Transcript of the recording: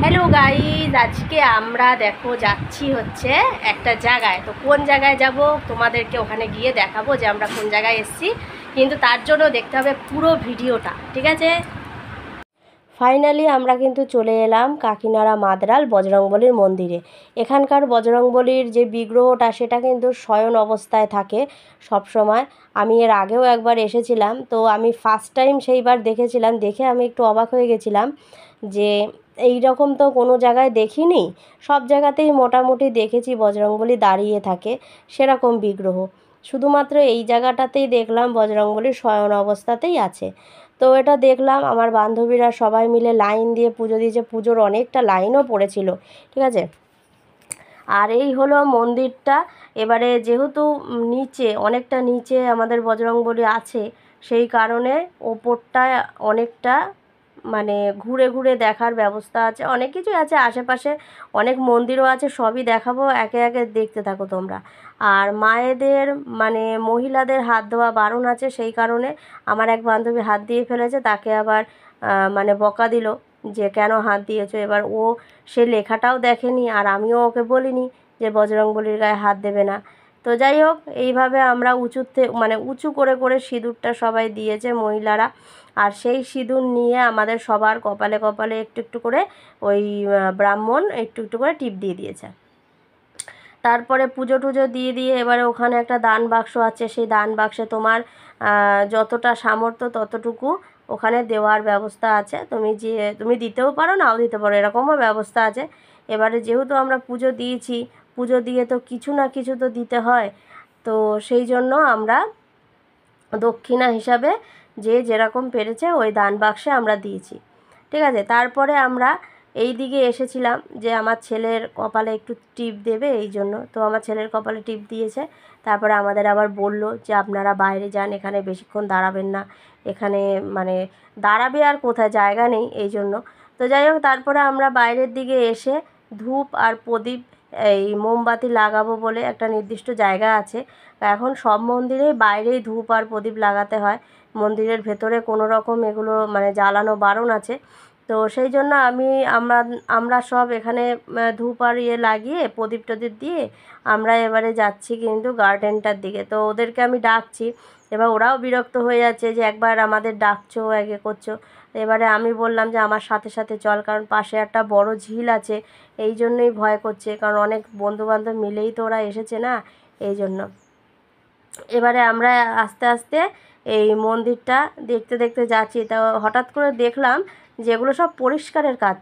Hello guys, আজকে আমরা দেখো যাচ্ছি হচ্ছে একটা জায়গায়। তো কোন জায়গায় যাব তোমাদেরকে ওখানে গিয়ে দেখাবো যে আমরা কোন জায়গায় এসেছি, কিন্তু তার জন্য দেখতে হবে পুরো ভিডিওটা, ঠিক আছে? ফাইনালি আমরা কিন্তু চলে এলাম কাকিনাড়া মাদরাল বজরংবলীর মন্দিরে। এখানকার বজরংবলীর যে বিগ্রহটা সেটা কিন্তু শয়ন অবস্থায় থাকে সব সময়। আমি এর আগেও একবার এসেছিলাম, তো আমি ফার্স্ট টাইম সেইবার দেখেছিলাম, দেখে আমি একটু অবাক হয়ে গেছিলাম যে এই রকম তো কোনো জায়গায় দেখিনি। সব জায়গাতেই মোটামুটি দেখেছি বজরংবলী দাঁড়িয়ে থাকে সেরকম বিগ্রহ, শুধুমাত্র এই জায়গাটাতেই দেখলাম বজরংবলীর শয়ন অবস্থাতেই আছে। তো এটা দেখলাম, আমার বান্ধবীরা সবাই মিলে লাইন দিয়ে পুজো দিয়েছে, পুজোর অনেকটা লাইনও পড়েছিল, ঠিক আছে। আর এই হলো মন্দিরটা। এবারে যেহেতু নিচে, অনেকটা নিচে আমাদের বজরংবলী আছে, সেই কারণে ওপরটা অনেকটা মানে ঘুরে ঘুরে দেখার ব্যবস্থা আছে, অনেক কিছুই আছে আশেপাশে, অনেক মন্দিরও আছে, সবই দেখাবো, একে একে দেখতে থাকো তোমরা। আর মায়েদের মানে মহিলাদের হাত ধোয়া বারণ আছে, সেই কারণে আমার এক বান্ধবী হাত দিয়ে ফেলেছে, তাকে আবার মানে বকা দিল যে কেন হাত দিয়েছো। এবার সে লেখাটাও দেখেনি, আর আমিও ওকে বলিনি যে বজরংবলীর গায়ে হাত দেবে না। তো যাই হোক, এইভাবে আমরা উঁচুতে মানে উঁচু করে করে সিঁদুরটা সবাই দিয়েছে মহিলারা। আর সেই সিঁদুর নিয়ে আমাদের সবার কপালে কপালে একটু একটু করে ওই ব্রাহ্মণ একটু একটু করে টিপ দিয়ে দিয়েছে। তারপরে পুজো টুজো দিয়ে দিয়ে এবারে ওখানে একটা দান বাক্স আছে, সেই দান বাক্সে তোমার যতটা সামর্থ্য ততটুকু ওখানে দেওয়ার ব্যবস্থা আছে। তুমি দিতেও পারো, নাও দিতে পারো, এরকমও ব্যবস্থা আছে। এবারে যেহেতু আমরা পুজো দিয়েছি, পুজো দিয়ে তো কিছু না কিছু তো দিতে হয়, তো সেই জন্য আমরা দক্ষিণা হিসাবে যে যেরকম পেরেছে ওই দান বাক্সে আমরা দিয়েছি, ঠিক আছে। তারপরে আমরা এই দিকে এসেছিলাম যে আমার ছেলের কপালে একটু টিপ দেবে, এই জন্য তো আমার ছেলের কপালে টিপ দিয়েছে। তারপরে আমাদের আবার বলল যে আপনারা বাইরে যান, এখানে বেশিক্ষণ দাঁড়াবেন না, এখানে মানে দাঁড়াবে আর কোথায়, জায়গা নেই, এই জন্য। তো যাই হোক, তারপরে আমরা বাইরের দিকে এসে ধূপ আর প্রদীপ এই মোমবাতি লাগাবো বলে একটা নির্দিষ্ট জায়গা আছে। এখন সব মন্দিরেই বাইরেই ধূপ আর প্রদীপ লাগাতে হয়, মন্দিরের ভেতরে কোনো রকম এগুলো মানে জ্বালানো বারণ আছে। তো সেই জন্য আমরা আমরা সব এখানে ধূপ আর লাগিয়ে প্রদীপ টদীপ দিয়ে আমরা এবারে যাচ্ছি কিন্তু গার্ডেনটার দিকে। তো ওদেরকে আমি ডাকছি, এবার ওরাও বিরক্ত হয়ে যাচ্ছে যে একবার আমাদের ডাকছো, একে করছো। এবারে আমি বললাম যে আমার সাথে সাথে চল, কারণ পাশে একটা বড় ঝিল আছে, এই জন্যই ভয় করছে, কারণ অনেক বন্ধুবান্ধব মিলেই তো ওরা এসেছে না, এই জন্য। এবারে আমরা আস্তে আস্তে এই মন্দিরটা দেখতে দেখতে যাচ্ছি, তা হঠাৎ করে দেখলাম যে এগুলো সব পরিষ্কারের কাজ